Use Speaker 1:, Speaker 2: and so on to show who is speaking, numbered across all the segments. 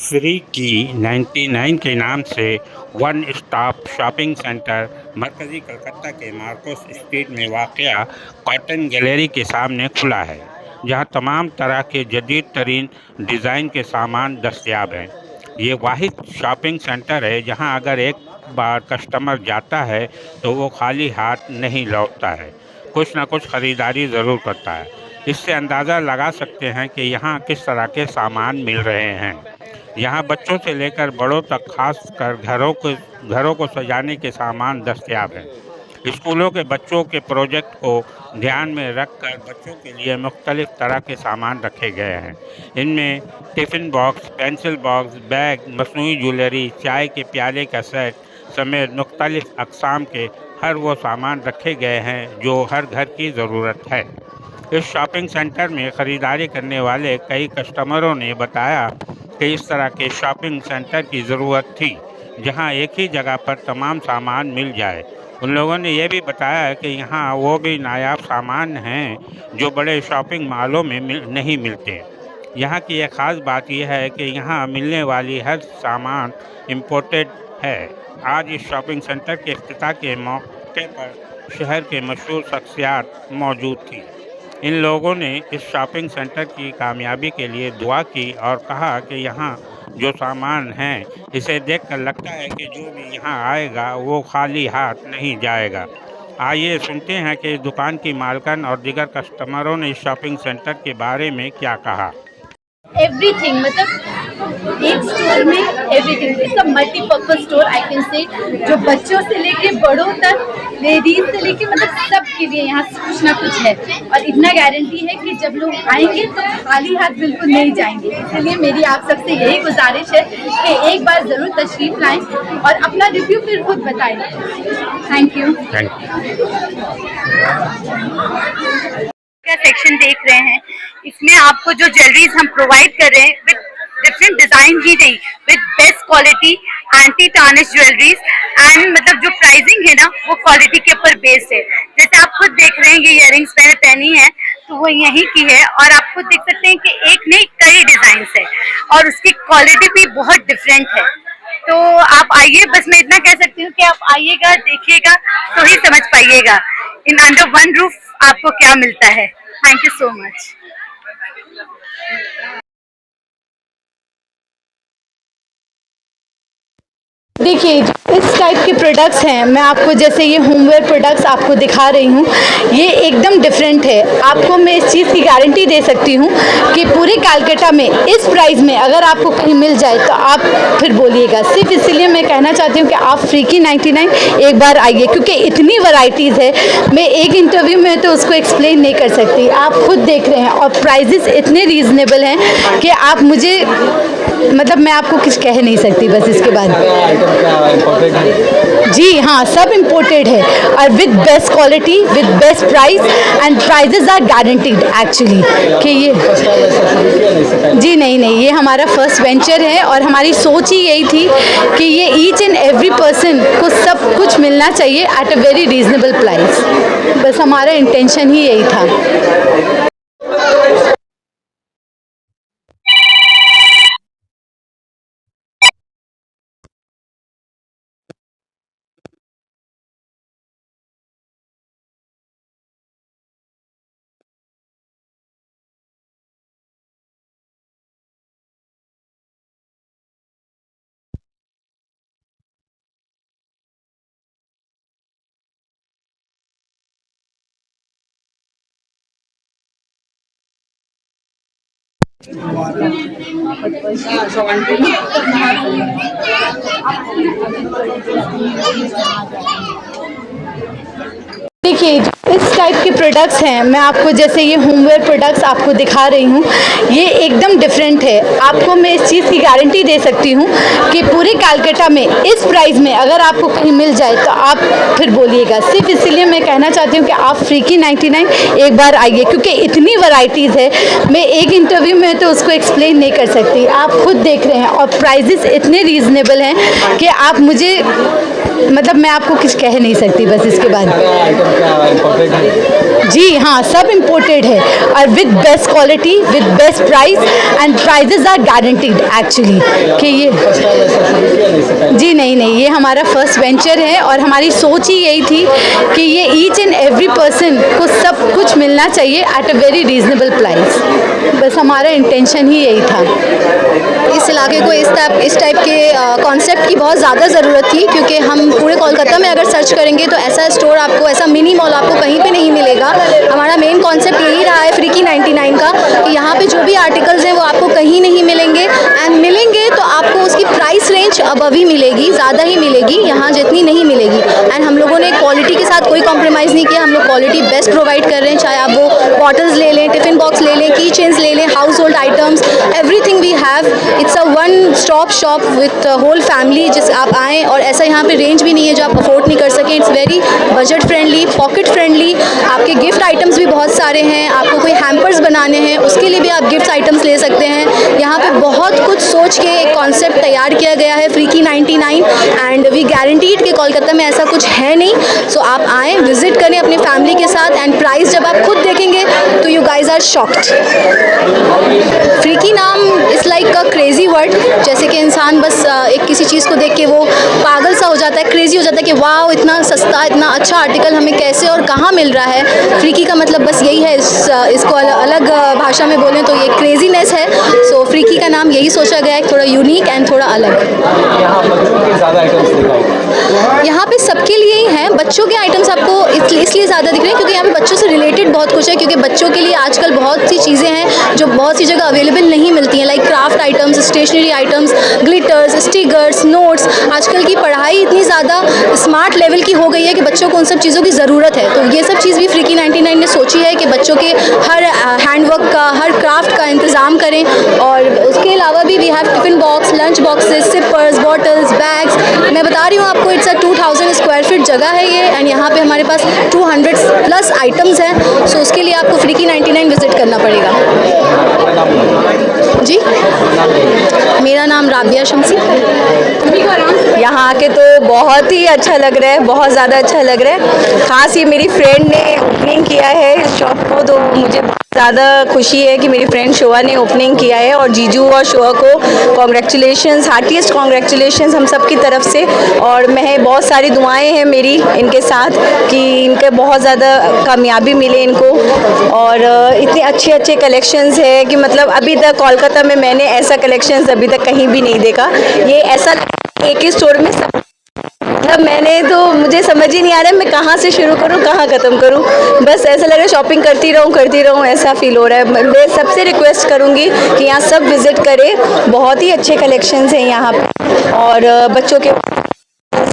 Speaker 1: Free की 99 के नाम से वन स्टॉप शॉपिंग सेंटर मरकज़ी कलकत्ता के मार्कोस स्ट्रीट में वाक़या कॉटन गैलरी के सामने खुला है, जहां तमाम तरह के जदीद तरीन डिज़ाइन के सामान दस्तयाब हैं। ये वाहिद शॉपिंग सेंटर है जहां अगर एक बार कस्टमर जाता है तो वो खाली हाथ नहीं लौटता है, कुछ ना कुछ ख़रीदारी ज़रूर करता है। इससे अंदाज़ा लगा सकते हैं कि यहाँ किस तरह के सामान मिल रहे हैं। यहाँ बच्चों से लेकर बड़ों तक खासकर घरों को सजाने के सामान दस्तयाब हैं। स्कूलों के बच्चों के प्रोजेक्ट को ध्यान में रखकर बच्चों के लिए मुख्तलिफ तरह के सामान रखे गए हैं। इनमें tiffin box, pencil box, bag, मसनूई ज्वेलरी, चाय के प्याले का सेट समेत मुख्तलिफ अक़साम के हर वो सामान रखे गए हैं जो हर घर की ज़रूरत है। इस शॉपिंग सेंटर में ख़रीदारी करने वाले कई कस्टमरों ने बताया कि इस तरह के शॉपिंग सेंटर की ज़रूरत थी जहां एक ही जगह पर तमाम सामान मिल जाए। उन लोगों ने यह भी बताया कि यहाँ वो भी नायाब सामान हैं जो बड़े शॉपिंग मॉलों में नहीं मिलते। यहाँ की एक ख़ास बात यह है कि यहाँ मिलने वाली हर सामान इम्पोर्टेड है। आज इस शॉपिंग सेंटर के इफ्तिताह के मौके पर शहर के मशहूर शख्सियात मौजूद थी। इन लोगों ने इस शॉपिंग सेंटर की कामयाबी के लिए दुआ की और कहा कि यहाँ जो सामान हैं इसे देखकर लगता है कि जो भी यहाँ आएगा वो खाली हाथ नहीं जाएगा। आइए सुनते हैं कि इस दुकान की मालकन और दीगर कस्टमरों ने इस शॉपिंग सेंटर के बारे में क्या कहा।
Speaker 2: एवरीथिंग मतलब एक स्टोर में everything, it's a multipurpose store I can say. जो बच्चों से लेके बड़ों तक, लेडीज से लेके मतलब सब के लिए यहाँ कुछ ना कुछ है। और इतना गारंटी है कि जब लोग आएंगे तो खाली हाथ बिल्कुल नहीं जाएंगे। इसलिए मेरी आप सबसे यही गुजारिश है कि एक बार ज़रूर तशरीफ़ लाएं और अपना रिव्यू फिर खुद बताएं। Thank you.
Speaker 3: का सेक्शन देख रहे हैं, इसमें आपको जो ज्वेलरीज हम प्रोवाइड कर रहे हैं विद डिफरेंट डिजाइन की गई, with best quality anti tarnish jewelleries and मतलब जो प्राइसिंग है ना वो क्वालिटी के ऊपर बेस्ड है। जैसे आप खुद देख रहे हैं ये इयररिंग्स मैंने पहनी है तो वो यहीं की है और आप खुद देख सकते हैं कि एक नहीं कई डिजाइन है और उसकी क्वालिटी भी बहुत डिफरेंट है। तो आप आइए, बस मैं इतना कह सकती हूँ कि आप आइएगा, देखिएगा तो ही समझ पाइएगा इन अंडर वन रूफ आपको क्या मिलता है। Thank you so much.
Speaker 2: देखिए इस टाइप के प्रोडक्ट्स हैं, मैं आपको जैसे ये होमवेयर प्रोडक्ट्स आपको दिखा रही हूँ, ये एकदम डिफरेंट है। आपको मैं इस चीज़ की गारंटी दे सकती हूँ कि पूरे कलकत्ता में इस प्राइस में अगर आपको कहीं मिल जाए तो आप फिर बोलिएगा। सिर्फ इसलिए मैं कहना चाहती हूँ कि आप फ्री की 99 एक बार आइए, क्योंकि इतनी वैरायटीज़ है, मैं एक इंटरव्यू में तो उसको एक्सप्लेन नहीं कर सकती। आप खुद देख रहे हैं और प्राइजेस इतने रीज़नेबल हैं कि आप मुझे मतलब मैं आपको कुछ कह नहीं सकती। बस इसके बाद जी हाँ, सब इम्पोर्टेड है और with best quality, with best price and prices are guaranteed actually कि ये जी नहीं, ये हमारा फर्स्ट वेंचर है और हमारी सोच ही यही थी कि ये ईच एंड एवरी पर्सन को सब कुछ मिलना चाहिए at a very reasonable price. बस हमारा इंटेंशन ही यही था। देखिए इस टाइप के प्रोडक्ट्स हैं, मैं आपको जैसे ये होमवेयर प्रोडक्ट्स आपको दिखा रही हूँ, ये एकदम डिफरेंट है। आपको मैं इस चीज़ की गारंटी दे सकती हूँ कि पूरे कलकत्ता में इस प्राइस में अगर आपको कहीं मिल जाए तो आप फिर बोलिएगा। सिर्फ इसलिए मैं कहना चाहती हूँ कि आप फ्री की 99 एक बार आइए, क्योंकि इतनी वैरायटीज़ है, मैं एक इंटरव्यू में तो उसको एक्सप्लेन नहीं कर सकती। आप खुद देख रहे हैं और प्राइजेस इतने रीज़नेबल हैं कि आप मुझे मतलब मैं आपको कुछ कह नहीं सकती। बस इसके बाद जी हाँ, सब इम्पोर्टेड है और with best quality, with best price and prices are guaranteed actually कि ये जी नहीं, ये हमारा फर्स्ट वेंचर है और हमारी सोच ही यही थी कि ये ईच एंड एवरी पर्सन को सब कुछ मिलना चाहिए at a very reasonable price. बस हमारा इंटेंशन ही यही था।
Speaker 4: इस इलाके को इस टाइप के कॉन्सेप्ट की बहुत ज़्यादा ज़रूरत थी, क्योंकि हम पूरे कोलकाता में अगर सर्च करेंगे तो ऐसा स्टोर आपको, ऐसा मिनी मॉल आपको कहीं पे नहीं मिलेगा। हमारा मेन कॉन्सेप्ट यही रहा है फ्रीकी 99 का कि यहाँ पे जो भी आर्टिकल्स हैं वो आपको कहीं नहीं मिलेंगे, एंड मिलेंगे तो आपको उसकी प्राइस रेंज अबव ही मिलेगी, ज़्यादा ही मिलेगी, यहाँ जितनी नहीं मिलेगी। एंड हम लोगों ने क्वालिटी के साथ कोई कॉम्प्रोमाइज़ नहीं किया, हम लोग क्वालिटी बेस्ट प्रोवाइड कर रहे हैं, चाहे आप वो बॉटल्स ले लें, टिफ़िन बॉक्स ले लें, की चेन्स ले लें, household items, everything we have. It's a one stop shop with whole family, जिस आप आएँ और ऐसा यहाँ पे रेंज भी नहीं है जो आप अफोर्ड नहीं कर सकें। It's very budget friendly, pocket friendly. आपके गिफ्ट आइटम्स भी बहुत सारे हैं, आपको कोई हैम्पर्स बनाने हैं उसके लिए भी आप गिफ्ट आइटम्स ले सकते हैं। यहाँ पे बहुत कुछ सोच के एक कॉन्सेप्ट तैयार किया गया है फ्रीकी 99, एंड वी गारंटीड कि कोलकाता में ऐसा कुछ है नहीं। सो आप आएँ, विजिट करें अपनी फैमिली के साथ, एंड प्राइस जब आप खुद देखेंगे तो you guys are shocked. Freaky नाम is like a crazy word, जैसे कि इंसान बस एक किसी चीज़ को देख के वो पागल सा हो जाता है, क्रेजी हो जाता है कि वाह इतना सस्ता, इतना अच्छा आर्टिकल हमें कैसे और कहाँ मिल रहा है। फ्रीकी का मतलब बस यही है, इसको अलग भाषा में बोलें तो ये क्रेजीनेस है। सो फ्रीकी का नाम यही सोचा गया है, थोड़ा यूनिक एंड थोड़ा अलग। यहाँ पे सबके लिए ही हैं, बच्चों के आइटम्स आपको इसलिए ज़्यादा दिख रहे हैं क्योंकि यहाँ पे बच्चों से रिलेटेड बहुत कुछ है, क्योंकि बच्चों के लिए आजकल बहुत सी चीज़ें हैं जो बहुत सी जगह अवेलेबल नहीं मिलती हैं, like craft items, stationery items, glitters, stickers, notes. आजकल की पढ़ाई इतनी ज़्यादा स्मार्ट लेवल की हो गई है कि बच्चों को उन सब चीज़ों की ज़रूरत है, तो ये सब चीज़ भी फ्रीकी 99 ने सोची है कि बच्चों के हर हैंडवर्क का, हर क्राफ्ट का इंतज़ाम करें। और उसके अलावा भी we have tiffin box, lunch boxes, sippers, bottles, bags. मैं बता रही हूँ आपको, इट्स अ 2000 स्क्वायर फीट जगह है ये, एंड यहाँ पे हमारे पास 200+ आइटम्स हैं। सो उसके लिए आपको फ्रीकी 99 विजिट करना पड़ेगा। जी, मेरा नाम राबिया शमसी।
Speaker 5: यहाँ आके तो बहुत ही अच्छा लग रहा है, बहुत ज़्यादा अच्छा लग रहा है। ख़ास ये मेरी फ्रेंड ने ओपनिंग किया है इस शॉप को, तो मुझे ज़्यादा खुशी है कि मेरी फ्रेंड शोआ ने ओपनिंग किया है, और जीजू और शोआ को कॉन्ग्रेचुलेशंस, हार्टीएस्ट कॉन्ग्रेचुलेशंस हम सब की तरफ से। और मैं बहुत सारी दुआएं हैं मेरी इनके साथ कि इनके बहुत ज़्यादा कामयाबी मिले इनको, और इतने अच्छे कलेक्शंस है कि मतलब अभी तक कोलकाता में मैंने ऐसा कलेक्शंस अभी तक कहीं भी नहीं देखा। ये ऐसा एक ही स्टोर में सब, मतलब मैंने तो, मुझे समझ ही नहीं आ रहा है मैं कहाँ से शुरू करूँ, कहाँ ख़त्म करूँ। बस ऐसा लग रहा है शॉपिंग करती रहूँ, ऐसा फील हो रहा है। मैं सबसे रिक्वेस्ट करूँगी कि यहाँ सब विज़िट करें, बहुत ही अच्छे कलेक्शंस हैं यहाँ पे, और बच्चों के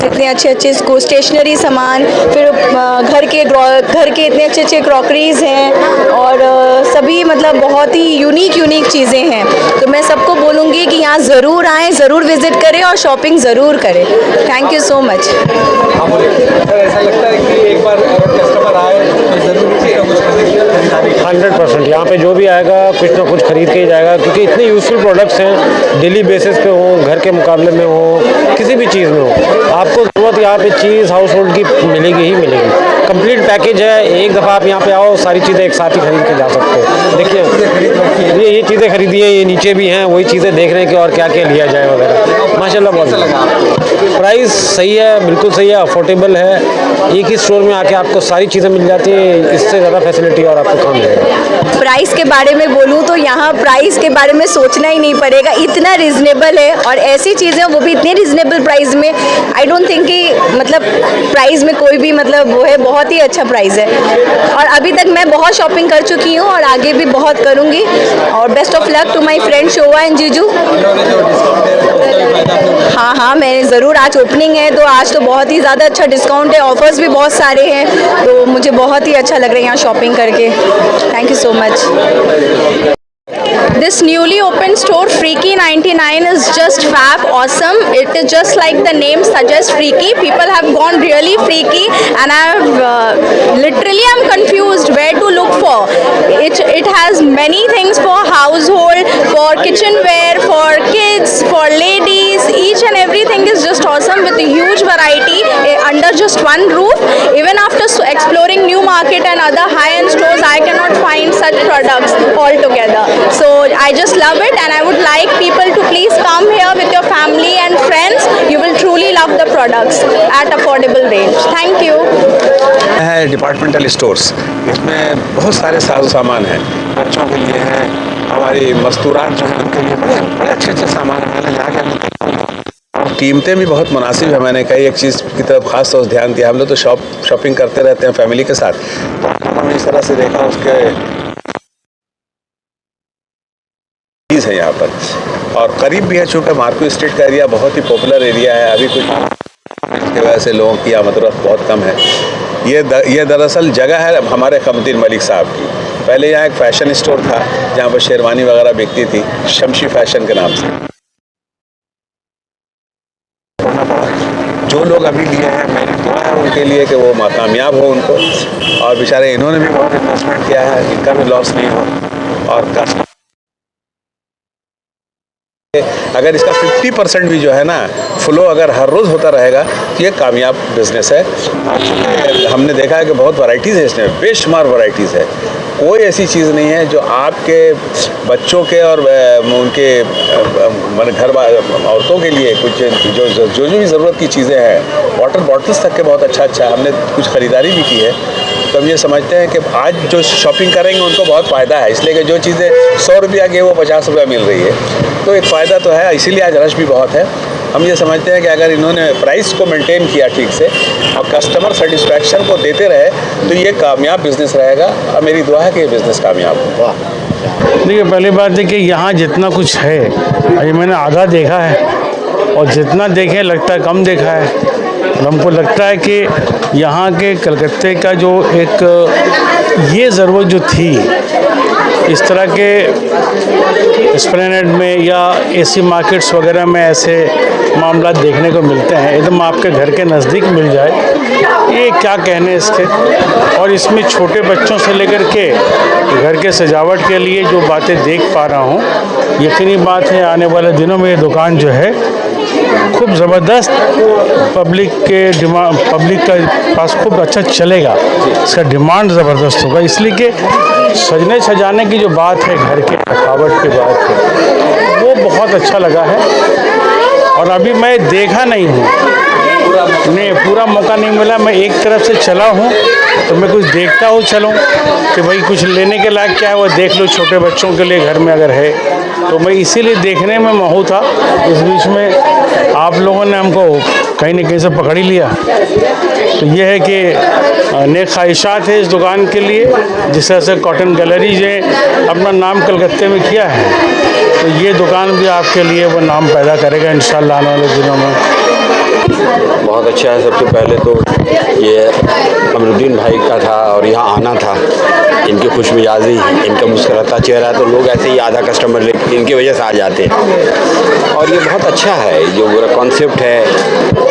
Speaker 5: इतने अच्छे स्टेशनरी सामान, फिर घर के इतने अच्छे क्रॉकरीज हैं, और सभी मतलब बहुत ही यूनिक चीज़ें हैं। तो मैं सबको बोलूँगी कि यहाँ ज़रूर आएँ, ज़रूर विज़िट करें और शॉपिंग ज़रूर करें। Thank you so much.
Speaker 6: ऐसा लगता है कि एक बार कस्टमर आए तो ज़रूर
Speaker 7: 100% यहाँ पे जो भी आएगा कुछ ना कुछ खरीद के ही जाएगा, क्योंकि इतने यूज़फुल प्रोडक्ट्स हैं, डेली बेसिस पे हो, घर के मुकाबले में हो, किसी भी चीज़ में हो, आपको ज़रूरत यहाँ पे चीज़ हाउस होल्ड की मिलेगी ही मिलेगी। कंप्लीट पैकेज है, एक दफ़ा आप यहाँ पे आओ, सारी चीज़ें एक साथ ही खरीद के जा सकते हो। देखिए ये चीज़ें खरीदी हैं, ये नीचे भी हैं, वही चीज़ें देख रहे हैं कि और क्या क्या लिया जाए वगैरह। माशाल्लाह बहुत लगा, प्राइस सही है, बिल्कुल सही है, अफोर्डेबल है। एक ही स्टोर में आके आपको सारी चीज़ें मिल जाती हैं, इससे ज़्यादा फैसिलिटी और आपको कम मिलेगा।
Speaker 5: प्राइस के बारे में बोलूँ तो यहाँ प्राइस के बारे में सोचना ही नहीं पड़ेगा, इतना रिजनेबल है, और ऐसी चीज़ें वो भी इतने रिजनेबल प्राइस में। आई डोंट थिंक कि मतलब प्राइस में कोई भी मतलब वो है, बहुत ही अच्छा प्राइस है। और अभी तक मैं बहुत शॉपिंग कर चुकी हूँ और आगे भी बहुत करूँगी, और best of luck to my friend Shoa and जीजू। हाँ, मैं ज़रूर, आज ओपनिंग है तो आज तो बहुत ही ज़्यादा अच्छा डिस्काउंट है, ऑफर्स भी बहुत सारे हैं, तो मुझे बहुत ही अच्छा लग रहा है यहाँ शॉपिंग करके। Thank you so much.
Speaker 4: This newly opened store Freaky 99 is just fab, awesome. It is just like the name suggests, freaky. People have gone really freaky, and I'm confused where to look for. It has many things for household, for kitchenware, for kids, for ladies. Each and everything is just awesome with a huge variety under just one roof. Even after exploring new markets
Speaker 5: Market and other high-end stores, I cannot find such products altogether. So I just love it, and I would like people to please come here with your family and friends. You will truly love the products at affordable range. Thank you.
Speaker 8: है departmental stores, इसमें बहुत सारे साजो सामान हैं, बच्चों के लिए है, हमारी मस्तूरात जो है उनके लिए बड़े अच्छे सामान है। यहाँ कीमतें भी बहुत मुनासिब है। मैंने कई एक चीज़ की तरफ खास तौर से ध्यान दिया। हम लोग तो शॉपिंग करते रहते हैं फैमिली के साथ, तो इस तरह से देखा उसके चीज़ है यहाँ पर, और करीब भी है। चूँकि मार्को स्ट्रीट का एरिया बहुत ही पॉपुलर एरिया है, अभी कुछ की वजह से लोगों की आमद बहुत कम है। ये दरअसल जगह है हमारे कमरुद्दीन मलिक साहब की। पहले यहाँ एक फ़ैशन स्टोर था जहाँ पर शेरवानी वगैरह बिकती थी, शमशी फैशन के नाम से। जो लोग अभी लिए हैं, मेरी दुआ है उनके लिए कि वो कामयाब हो उनको, और बेचारे इन्होंने भी बहुत इन्वेस्टमेंट किया है, इनका भी लॉस नहीं हो। और अगर इसका 50% भी जो है ना फ्लो अगर हर रोज़ होता रहेगा तो ये कामयाब बिजनेस है। हमने देखा है कि बहुत वैरायटीज़ है इसमें, बेशुमार वैरायटीज़ है। कोई ऐसी चीज़ नहीं है जो आपके बच्चों के और उनके घर औरतों के लिए कुछ जो भी ज़रूरत की चीज़ें हैं, वाटर बॉटल्स तक के बहुत अच्छा हमने कुछ ख़रीदारी भी की है। तो हम ये समझते हैं कि आज जो शॉपिंग करेंगे उनको बहुत फ़ायदा है, इसलिए कि जो चीज़ें 100 रुपया की वो 50 रुपया मिल रही है, तो एक फ़ायदा तो है, इसीलिए आज रश भी बहुत है। हम ये समझते हैं कि अगर इन्होंने प्राइस को मेंटेन किया ठीक से और कस्टमर सेटिस्फैक्शन को देते रहे तो ये कामयाब बिज़नेस रहेगा, और मेरी दुआ है कि ये बिज़नेस कामयाब होगा।
Speaker 9: देखिए, पहली बात है कि यहाँ जितना कुछ है अभी मैंने आधा देखा है, और जितना देखे लगता है कम देखा है। और हमको लगता है कि यहाँ के कलकत्ते का जो एक ये ज़रूरत जो थी इस तरह के एस्प्लेनेड में या एसी मार्केट्स वगैरह में ऐसे मामला देखने को मिलते हैं, एकदम आपके घर के नज़दीक मिल जाए, ये क्या कहने इसके। और इसमें छोटे बच्चों से लेकर के घर के सजावट के लिए जो बातें देख पा रहा हूँ, यकीनी बात है आने वाले दिनों में ये दुकान जो है खूब ज़बरदस्त पब्लिक का पास खूब अच्छा चलेगा, इसका डिमांड ज़बरदस्त होगा। इसलिए कि सजने सजाने की जो बात है, घर के सजावट की बात है, वो बहुत अच्छा लगा है। और अभी मैं देखा नहीं हूँ, पूरा मौका नहीं मिला। मैं एक तरफ से चला हूँ तो मैं कुछ देखता हूँ चलूँ कि भाई कुछ लेने के लायक क्या है वो देख लो, छोटे बच्चों के लिए घर में अगर है तो मैं इसीलिए देखने में महू था। इस बीच में आप लोगों ने हमको कहीं न कहीं से पकड़ ही लिया। तो ये है कि नेक ख्वाहिशात है इस दुकान के लिए, जिस तरह से कॉटन गैलरीज ने अपना नाम कलकत्ते में किया है, तो ये दुकान भी आपके लिए वो नाम पैदा करेगा इंशाल्लाह आने वाले दिनों में।
Speaker 10: बहुत अच्छा है। सबसे पहले तो ये कमरुद्दीन भाई का था और यहाँ आना था, इनकी खुश मिजाजी, इनका मुस्कुराता चेहरा, तो लोग ऐसे ही आधा कस्टमर इनकी वजह से आ जाते हैं। और ये बहुत अच्छा है, जो पूरा कॉन्सेप्ट है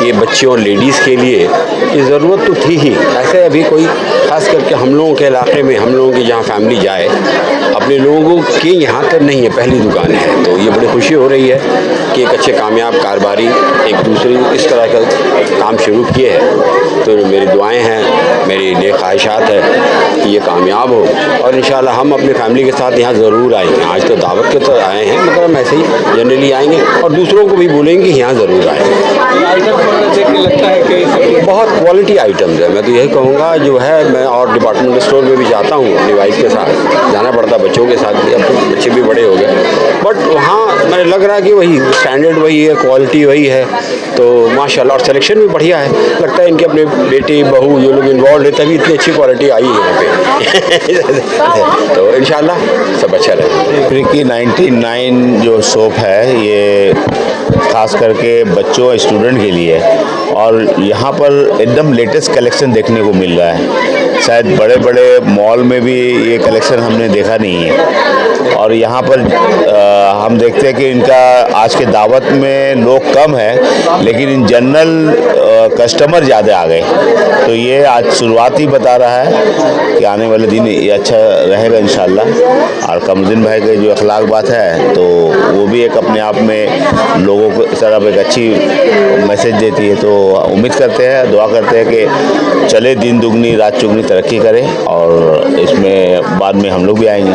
Speaker 10: ये बच्चों और लेडीज़ के लिए, ये ज़रूरत तो थी ही। ऐसे अभी कोई ख़ास करके हम लोगों के इलाके में, हम लोगों की जहाँ फैमिली जाए, अपने लोगों के यहाँ तक नहीं है, पहली दुकान है। तो ये बड़ी खुशी हो रही है कि एक अच्छे कामयाब कारोबारी एक दूसरे इस तरह का काम शुरू किए हैं। तो मेरी दुआएं हैं, मेरी नेक ख्वाहिशात है कि ये कामयाब हो, और इंशाल्लाह हम अपनी फैमिली के साथ यहाँ ज़रूर आएंगे। आज तो दावत के तो आए हैं, मगर हम ऐसे ही जनरली आएंगे और दूसरों को भी बोलेंगे यहाँ ज़रूर आएंगे।
Speaker 6: लगता है कि
Speaker 10: बहुत क्वालिटी आइटम्स है। मैं तो यही कहूँगा जो है, मैं और डिपार्टमेंटल स्टोर में भी जाता हूँ अपनी वाइफ के साथ, जाना पड़ता बच्चों के साथ भी, अब तो बच्चे भी बड़े हो गए, बट वहाँ मैंने लग रहा है कि वही स्टैंडर्ड वही है, क्वालिटी वही है, तो माशाल्लाह। और सिलेक्शन भी बढ़िया है, लगता है इनके अपने बेटे बहू ये लोग इन्वॉल्व है तभी इतनी अच्छी क्वालिटी आई है यहाँ पे। तो इंशाल्लाह सब अच्छा रहेगा।
Speaker 11: प्रीकी 99 जो शॉप है ये ख़ास करके बच्चों स्टूडेंट के लिए, और यहाँ पर एकदम लेटेस्ट कलेक्शन देखने को मिल रहा है। शायद बड़े बड़े मॉल में भी ये कलेक्शन हमने देखा नहीं है। और यहाँ पर हम देखते हैं कि इनका आज के दावत में लोग कम है, लेकिन इन जनरल कस्टमर ज़्यादा आ गए। तो ये आज शुरुआत ही बता रहा है कि आने वाले दिन ये अच्छा रहेगा इंशाल्लाह। और कमरुद्दीन भाई के जो अखलाक बात है तो वो भी एक अपने आप में लोगों को तरफ एक अच्छी मैसेज देती है। तो उम्मीद करते हैं, दुआ करते हैं कि चले दिन दुगनी रात चुगनी तरक्की करे और इसमें बाद में हम लोग भी आएंगे।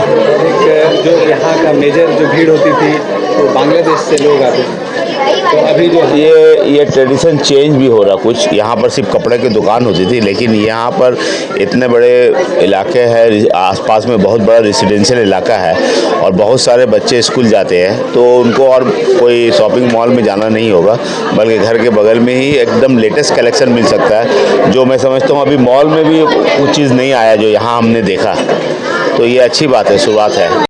Speaker 6: जो यहाँ का मेजर जो भीड़ होती थी वो बांग्लादेश से लोग आते थे, तो अभी जो
Speaker 11: ये ट्रेडिशन चेंज भी हो रहा कुछ। यहाँ पर सिर्फ कपड़े की दुकान होती थी, लेकिन यहाँ पर इतने बड़े इलाके हैं, आसपास में बहुत बड़ा रेसिडेंशियल इलाका है और बहुत सारे बच्चे स्कूल जाते हैं, तो उनको और कोई शॉपिंग मॉल में जाना नहीं होगा, बल्कि घर के बगल में ही एकदम लेटेस्ट कलेक्शन मिल सकता है। जो मैं समझता हूँ अभी मॉल में भी कुछ चीज़ नहीं आया जो यहाँ हमने देखा, तो ये अच्छी बात है, शुरुआत है।